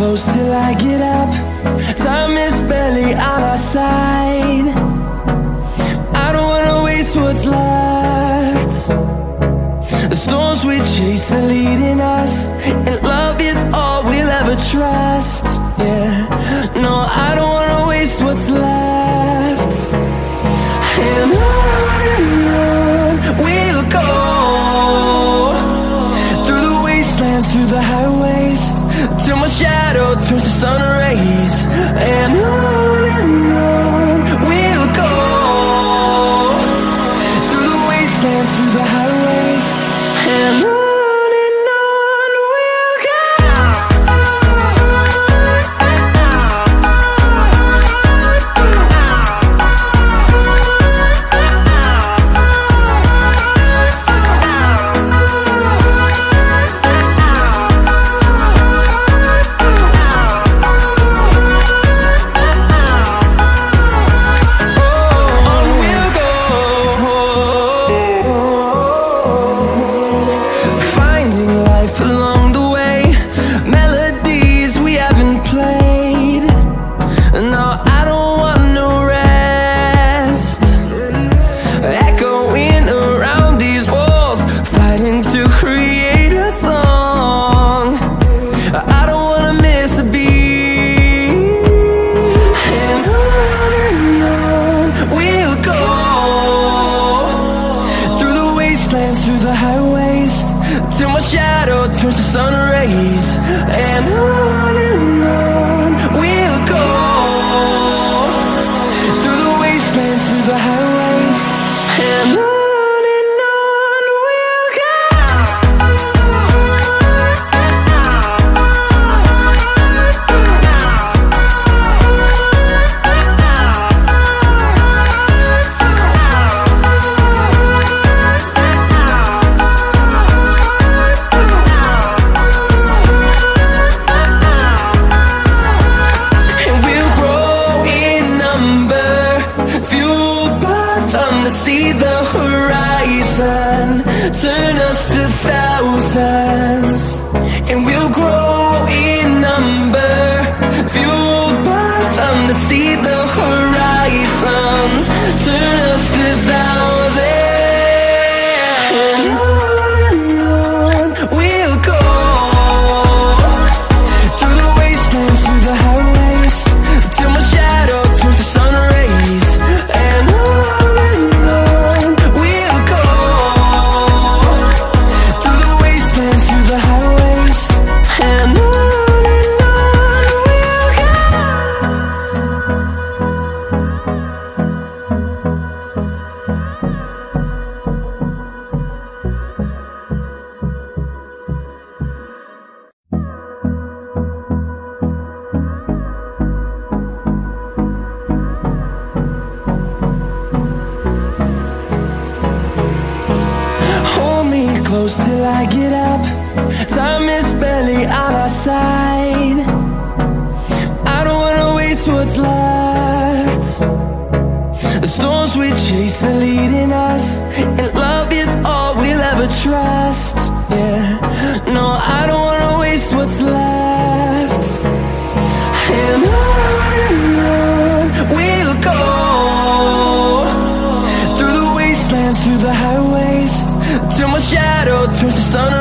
close till I get up. Time is barely on our side. I don't wanna waste what's left. The storms we chase are leading us, and love is all we'll ever trust. Yeah, no, I don't wanna waste what's left. And on we'll go, through the wastelands, through the highways, till my shadow turns to sun rays. And on we'll go, through the wastelands, through the highways, and on we'll go. Through the highways, till my shadow turns to sun rays. And on we'll go, through the wastelands, through the highways, and on we'll go. See the horizon, turn us to thousands, and we'll grow in number, fueled by them. To see the horizon, turn us to thousands, and on we'll go, through the wastelands, through the highways, till my shadow turns to sun rays. And close till I get up. Time is barely on our side. I don't wanna waste what's left. The storms we chase are leading us, and love is all we'll ever trust. Yeah, no, I don't wanna waste what's left. And on we'll go, through the wastelands, through the highways, till my shadow turns to sun